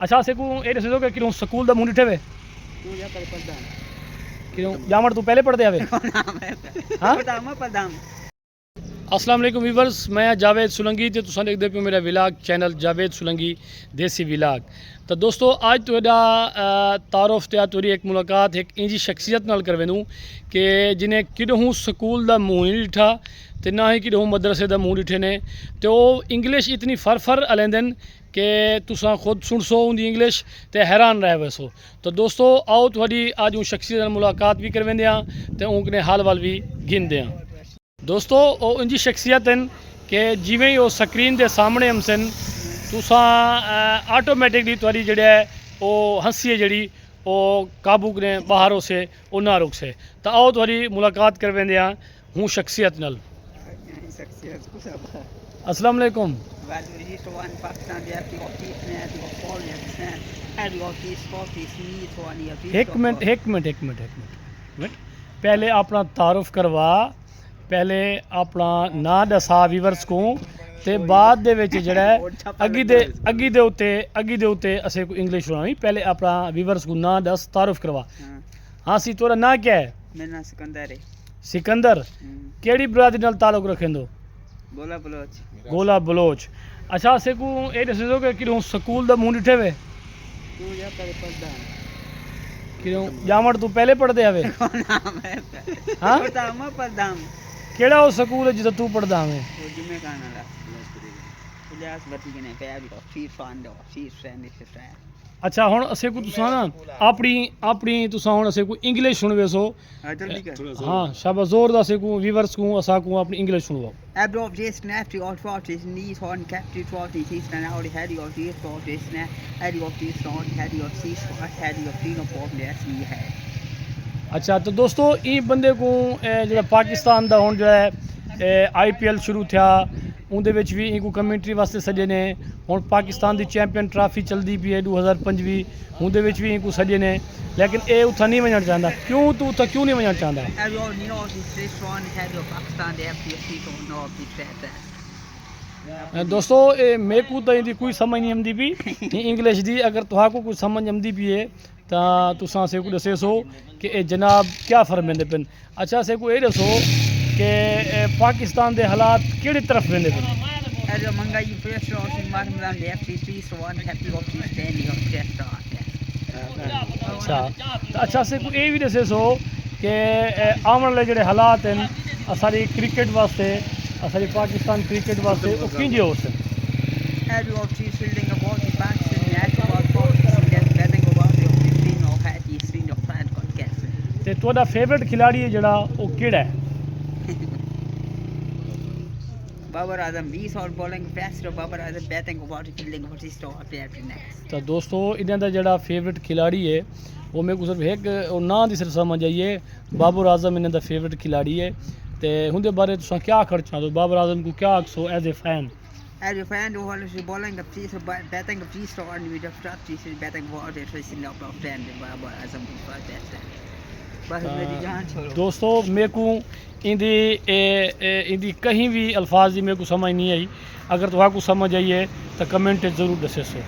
अच्छा से को ये दस दो कि किलों स्कूल दा मुंह डिठे वे तू जा कर प्रधान किलों जामड़ तू पहले पढ़दे आवे हाँ प्रधान अस्सलाम वालेकुम व्यूवर्स मैं जावेद सुलंगी ते तुसां देखदे पियो मेरा विलाग चैनल जावेद सुलंगी देसी विलाग तो दोस्तों आज तुहाडा तारुफ ते तुहाडी एक मुलाकात एक इंजी शख्सियत नाल करवेनू कि जिन्हें किडहूँ स्कूल दा मुंह नहीं डिठा ते ना ही किडहूँ मदरसे दा मुंह डिठे ने तो इंग्लिश इतनी फर अलैंदन कि तुसां खुद सुन सो उनकी इंग्लिश ते हैरान रह वैसो। तो दोस्तों आओ तुहाडी आज उन शख्सियत नाल मुलाकात भी करवेंदे आं ते उनके हाल वाल भी गिनदे आं। दोस्तों वो इंजी शख्सियत हैं कि जिमें ही वो स्क्रीन के सामने हम सन तुसां आटोमैटिकली तुहाडी जिहड़ी है वो हंसी है जिहड़ी वो काबू ने बाहर हो से वो ना रुक से। तो आओ तुहाडी मुलाकात करवेंदे आं हूँ शख्सियत नाल। अस्सलाम वालेकुम। एक मिनट पहले अपना तारुफ करवा पहले अपना ना दसा व्यूवर्स को ते बाद दे विच जिहड़ा अगी दे उत्ते असें कोई इंग्लिश सुनानी पहले अपना व्यूवर्स को ना दस तारुफ करवा। हाँ सी तोरा ना क्या है? मेरा नाम सिकंदर है। सिकंदर केड़ी बरादरी नाल ताल्लुक रखेंदो? गोला बलोच। गोला बलोच। अच्छा असें को ये दस दो कि किलों स्कूल दा मुंह डिठे वे तू जा कर प्रधान किलों जामड़ तू पहले पढ़दे आवे हाँ प्रधान केड़ा वो स्कूल है जिथे तू पढ़दा हमें? वो जुमे खाना ला इलियास बती के ने पैर को फीस फंड और फीस फ्रेंड इस फ्रेंड। अच्छा हुण असें को तुसां ना अपनी तुसां हुण असें को इंग्लिश सुनवे सो जल्दी कर। हाँ शाबाश जोर दा असें को व्यूवर्स को असा को अपनी English सुनवाओ। Abroad this snap to all forties knees on captive forties is an out head of this forties snap head of this on head of this head of three of four that's me head। अच्छा तो दोस्तों ये बंदे को जो पाकिस्तान का हुण जो है IPL शुरू थिया उनदे विच भी इनको कमेंट्री वास्ते सजे ने हुण पाकिस्तान की चैंपियन ट्राफी चलती पई है 2025 उनदे विच भी इनको सजे ने लेकिन ये उत्था नहीं वञण चाहता। क्यों तू उत्था क्यों नहीं वञण चाहता? दोस्तों मेरे को तो इनकी कोई समझ नहीं आती पई इंग्लिश की अगर तुहाको कुछ समझ आती पई है तो तुसां असें को दसे सो कि ये जनाब क्या फरमाइंदे पिन। अच्छा असें को ये दसो कि पाकिस्तान के हालात किहड़ी तरफ वेंदे पिन? अच्छा असें को ये भी दसे सो कि आने वाले जिहड़े हालात हैं असारी क्रिकेट वास्ते असारी पाकिस्तान क्रिकेट वास्ते वो किंजे हो सन? ते तुहाडा फेवरेट खिलाड़ी जिहड़ा वो केड़ा है? बाबर आजम 20 और बॉलिंग फास्ट और बाबर आजम बैटिंग और फील्डिंग और इस तो अपने नेक्स्ट। तो दोस्तों इन्हां दा जिहड़ा फेवरेट खिलाड़ी है वो मेरे को सिर्फ एक नाम दी सिर्फ समझ आई है बाबर आजम इन्हां दा फेवरेट खिलाड़ी है। ते उनके बारे तुसां क्या आखना चाहते हो? बाबर आजम को क्या आखसो as a fan? As a fan, the whole is bowling of cheese, batting of cheese, or with the start cheese, batting of water, facing up of friend, Baba Azam for that. बस दोस्तों मेरे को इंदी कहीं भी अल्फाज की मेरे को समझ नहीं आई। अगर तुहाको समझ आई है तो कमेंट ज़रूर दसे सो।